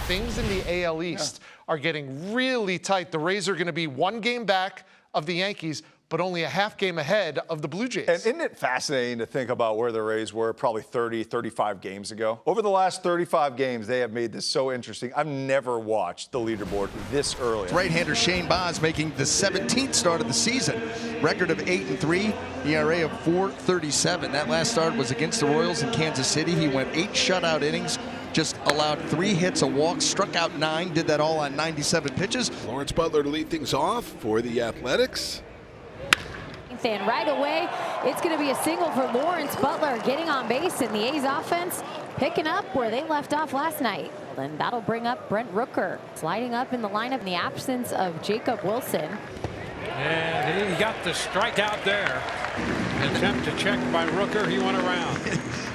things in the AL East are getting really tight. The Rays are going to be one game back of the Yankees, but only a half game ahead of the Blue Jays. And isn't it fascinating to think about where the Rays were probably 30, 35 games ago? Over the last 35 games, they have made this so interesting. I've never watched the leaderboard this early. Right-hander Shane Baz making the 17th start of the season. Record of 8-3, ERA of 4.37. That last start was against the Royals in Kansas City. He went 8 shutout innings, just allowed 3 hits, a walk, struck out 9, did that all on 97 pitches. Lawrence Butler to lead things off for the Athletics. And right away, it's going to be a single for Lawrence Butler, getting on base, and the A's offense picking up where they left off last night. And that'll bring up Brent Rooker, sliding up in the lineup in the absence of Jacob Wilson. And he got the strikeout there. Attempt to check by Rooker. He went around.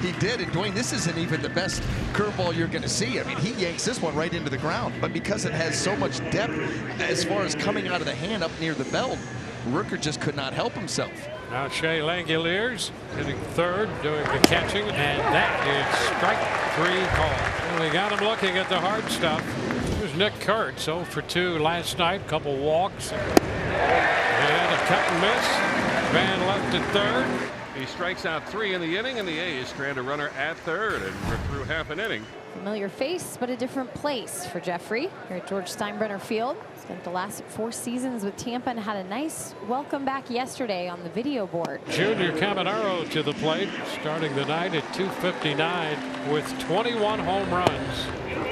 He did, and Dwayne, this isn't even the best curveball you're going to see. I mean, he yanks this one right into the ground, but because it has so much depth as far as coming out of the hand up near the belt, Rooker just could not help himself. Now Shea Langoliers hitting third, doing the catching, and that is strike 3 call. Well, we got him looking at the hard stuff. Here's Nick Kurtz, 0 for 2 last night, couple walks, and a cut and miss. Van left at third. He strikes out 3 in the inning, and the A's strand a runner at third, and we're through half an inning. Familiar face, but a different place for Jeffrey here at George Steinbrenner Field. Spent the last 4 seasons with Tampa and had a nice welcome back yesterday on the video board. Junior Caminero to the plate, starting the night at 259 with 21 home runs.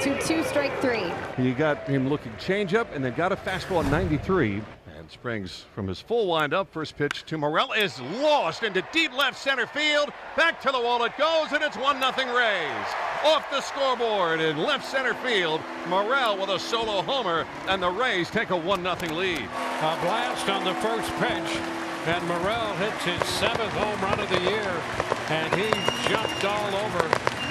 2-2, strike 3. You got him looking changeup, and then got a fastball at 93. And springs from his full windup. First pitch to Morel is lost into deep left center field. Back to the wall it goes, and it's 1-0 Rays. Off the scoreboard in left center field. Morel with a solo homer, and the Rays take a 1-0 lead. A blast on the first pitch, and Morel hits his 7th home run of the year, and he jumped all over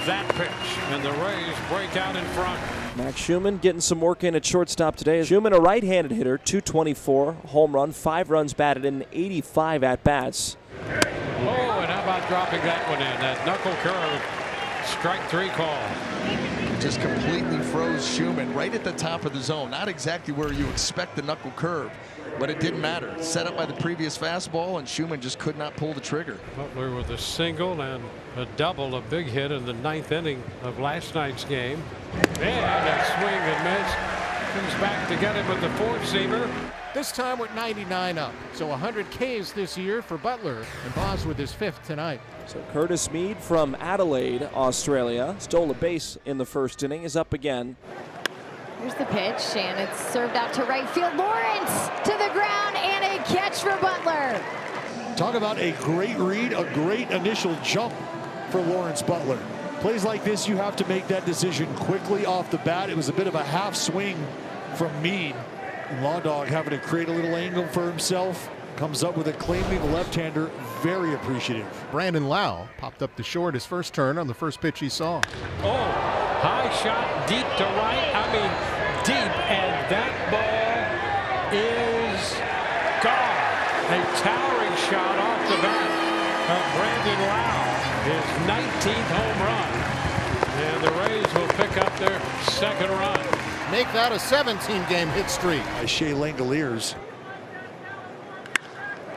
that pitch, and the Rays break out in front. Max Schumann getting some work in at shortstop today. Schumann, a right-handed hitter, 224, home run, 5 runs batted in, 85 at-bats. Oh, and how about dropping that one in? That knuckle curve, strike 3 call. Just completely froze Schumann right at the top of the zone. Not exactly where you expect the knuckle curve, but it didn't matter. Set up by the previous fastball, and Schumann just could not pull the trigger. Butler with a single and a double, a big hit in the 9th inning of last night's game. And a swing and miss. Comes back to get him with the 4-seamer. This time we're 99 up. So 100 Ks this year for Butler, and Baz with his 5th tonight. So Curtis Mead from Adelaide, Australia, stole a base in the first inning, is up again. Here's the pitch, and it's served out to right field. Lawrence to the ground, and a catch for Butler. Talk about a great read, a great initial jump for Lawrence Butler. Plays like this, you have to make that decision quickly off the bat. It was a bit of a half swing from Mead. And Law Dog having to create a little angle for himself. Comes up with a claiming left-hander, very appreciative. Brandon Lau popped up to short his first turn on the first pitch he saw. Oh, high shot deep to right. I mean, deep, and that ball is gone. A towering shot off the bat of Brandon Lau, his 19th home run. And the Rays will pick up their 2nd run. Make that a 17-game hit streak. By Shea Langoliers.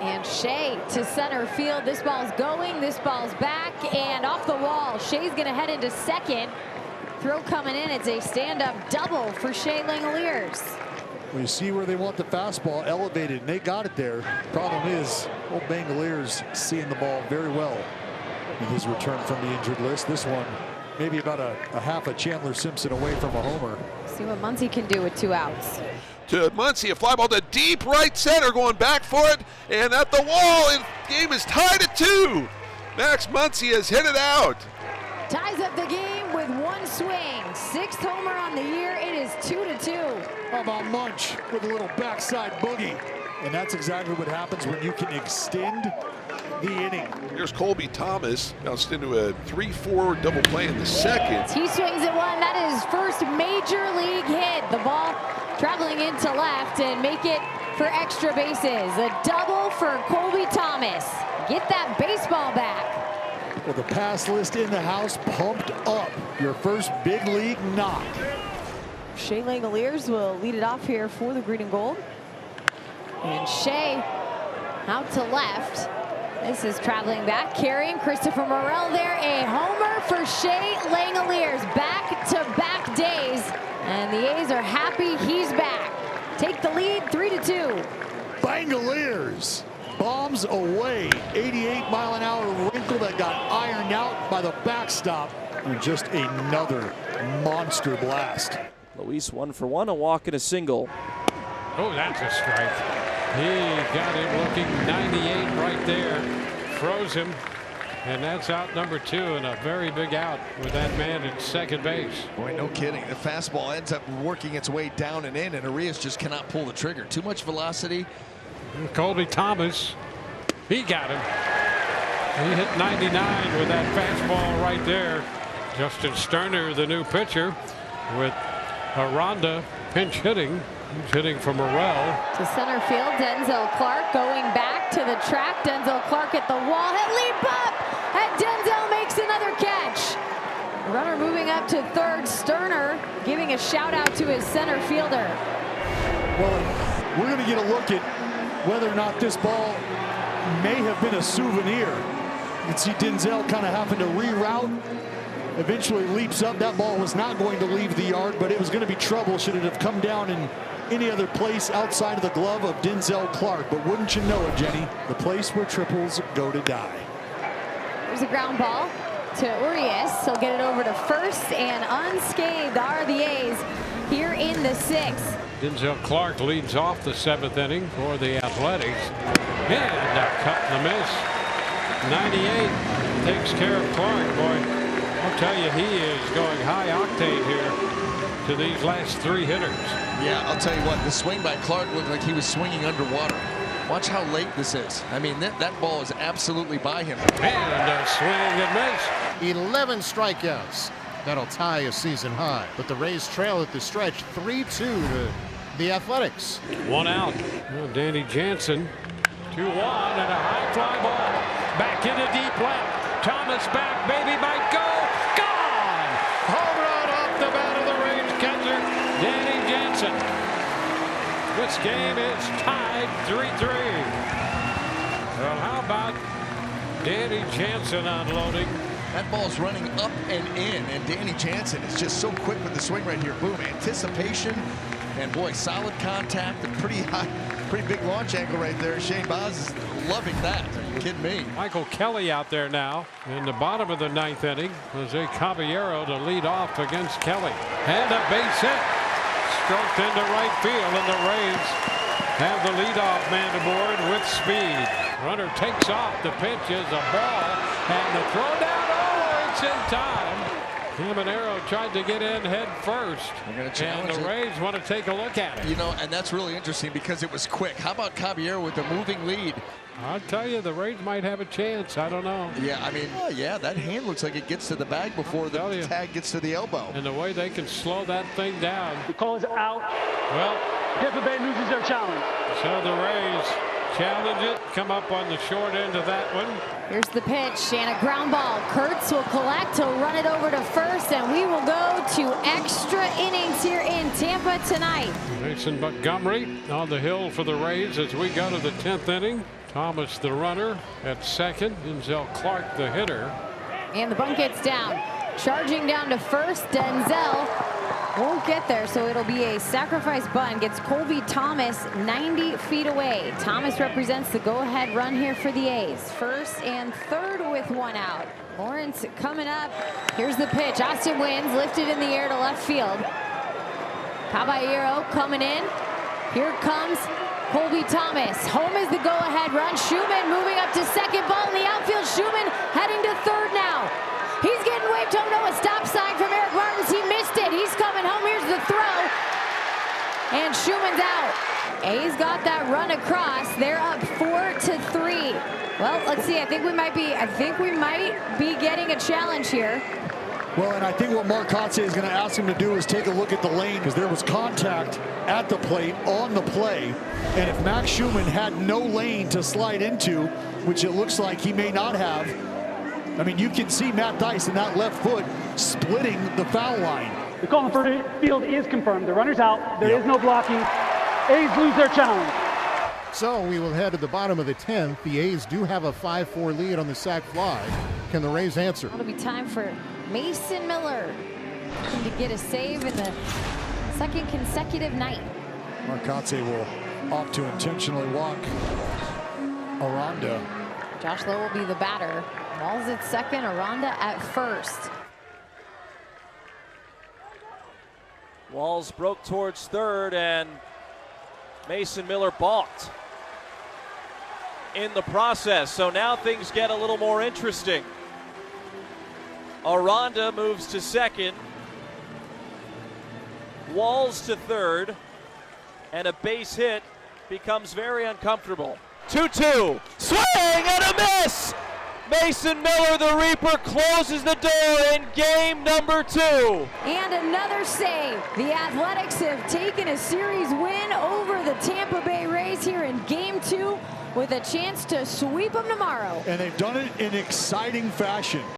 And Shea to center field. This ball's going, this ball's back, and off the wall. Shea's going to head into second. Throw coming in. It's a stand-up double for Shea Langoliers. Well, you see where they want the fastball elevated, and they got it there. Problem is, old Langoliers seeing the ball very well in his return from the injured list. This one, maybe about a half a Chandler Simpson away from a homer. See what Muncy can do with 2 outs. To Muncy, a fly ball to deep right center, going back for it, and at the wall, and game is tied at 2. Max Muncy has hit it out. Ties up the game with 1 swing. 6th homer on the year. It is 2-2. How about Munch with a little backside boogie? And that's exactly what happens when you can extend the inning. Here's Colby Thomas, bounced into a 3-4 double play in the 2nd. He swings at one. That is his first major league hit. The ball traveling into left and make it for extra bases. A double for Colby Thomas. Get that baseball back. Well, the pass list in the house pumped up. Your first big league knock. Shea Langoliers will lead it off here for the green and gold. And Shea out to left. This is traveling back, carrying Christopher Morel there. A homer for Shea Langoliers. Back-to-back days. And the A's are happy he's back. Take the lead, 3-2. Langoliers bombs away. 88-mile-an-hour wrinkle that got ironed out by the backstop. And just another monster blast. Luis 1 for 1, a walk and a single. Oh, that's a strike. He got him looking 98 right there. Froze him. And that's out number 2, and a very big out with that man at second base. Boy, no kidding. The fastball ends up working its way down and in, and Arias just cannot pull the trigger. Too much velocity. And Colby Thomas, he got him. He hit 99 with that fastball right there. Justin Sterner, the new pitcher, with Aranda pinch hitting. He's hitting for Morel. To center field, Denzel Clark going back to the track. Denzel Clark at the wall. He'll leap up, and Denzel makes another catch. Runner moving up to third. Sterner giving a shout out to his center fielder. Well, we're going to get a look at whether or not this ball may have been a souvenir. You can see Denzel kind of having to reroute. Eventually leaps up. That ball was not going to leave the yard, but it was going to be trouble should it have come down in any other place outside of the glove of Denzel Clark. But wouldn't you know it, Jenny, the place where triples go to die. There's a ground ball to Urias. He'll get it over to first, and unscathed are the A's here in the 6th. Denzel Clark leads off the 7th inning for the Athletics. And a cut and a miss. 98 takes care of Clark, boy. I'll tell you, he is going high octane here to these last 3 hitters. Yeah, I'll tell you what, the swing by Clark looked like he was swinging underwater. Watch how late this is. I mean, that ball is absolutely by him. And a swing and miss. 11 strikeouts. That'll tie a season high. But the Rays trail at the stretch 3-2 to the Athletics. 1 out. Well, Danny Jansen. 2-1 and a high fly ball. Back into deep left. Thomas back, baby, might go. Gone! Home run off the bat of the range catcher, Danny Jansen. This game is tied 3-3. Well, how about Danny Jansen unloading? That ball's running up and in, and Danny Jansen is just so quick with the swing right here. Boom, anticipation, and boy, solid contact, and pretty high, pretty big launch angle right there. Shane Baz is loving that. Are you kidding me? Michael Kelly out there now in the bottom of the 9th inning. Jose Caballero to lead off against Kelly. And a base hit. Stroked into right field, and the Rays have the leadoff man aboard with speed. Runner takes off. The pitch is a ball, and the throw down. Oh, it's in time. Caballero tried to get in head first, and the Rays want to take a look at it. You know, and that's really interesting because it was quick. How about Caballero with the moving lead? I'll tell you, the Rays might have a chance. I don't know. Yeah, I mean, yeah, that hand looks like it gets to the bag before the tag gets to the elbow. And the way they can slow that thing down. The call is out. Well, Tampa Bay loses their challenge. So the Rays challenge it, come up on the short end of that one. Here's the pitch and a ground ball. Kurtz will collect. He'll run it over to first, and we will go to extra innings here in Tampa tonight. Mason Montgomery on the hill for the Rays as we go to the 10th inning. Thomas the runner at second. Denzel Clark the hitter. And the bunt gets down. Charging down to first. Denzel won't get there, so it'll be a sacrifice bunt. Gets Colby Thomas 90 feet away. Thomas represents the go-ahead run here for the A's. First and third with 1 out. Lawrence coming up. Here's the pitch. Austin Wins lifted in the air to left field. Caballero coming in. Here comes Colby Thomas. Home is the go-ahead run. Schumann moving up to second. Ball in the outfield. Schumann heading to third now. He's getting waved home. No, a stop sign from Eric Martins. He missed it. He's coming home. Here's the throw. And Schumann's out. A's got that run across. They're up 4-3. Well, let's see. I think we might be getting a challenge here. Well, and I think what Mark Kotze is going to ask him to do is take a look at the lane, because there was contact at the plate on the play. And if Max Schumann had no lane to slide into, which it looks like he may not have, I mean, you can see Matt Dice in that left foot splitting the foul line. The call on the field is confirmed. The runner's out. There is no blocking. A's lose their challenge. So we will head to the bottom of the 10th. The A's do have a 5-4 lead on the sac fly. Can the Rays answer? It'll be time for Mason Miller to get a save in the second consecutive night. Marcotte will opt to intentionally walk Aranda. Josh Lowe will be the batter. Walls at second, Aranda at first. Walls broke towards third, and Mason Miller balked in the process. So now things get a little more interesting. Aranda moves to second. Walls to third. And a base hit becomes very uncomfortable. 2-2. Swing and a miss! Mason Miller, the Reaper, closes the door in game number 2. And another save. The Athletics have taken a series win over the Tampa Bay Rays here in game 2 with a chance to sweep them tomorrow. And they've done it in exciting fashion.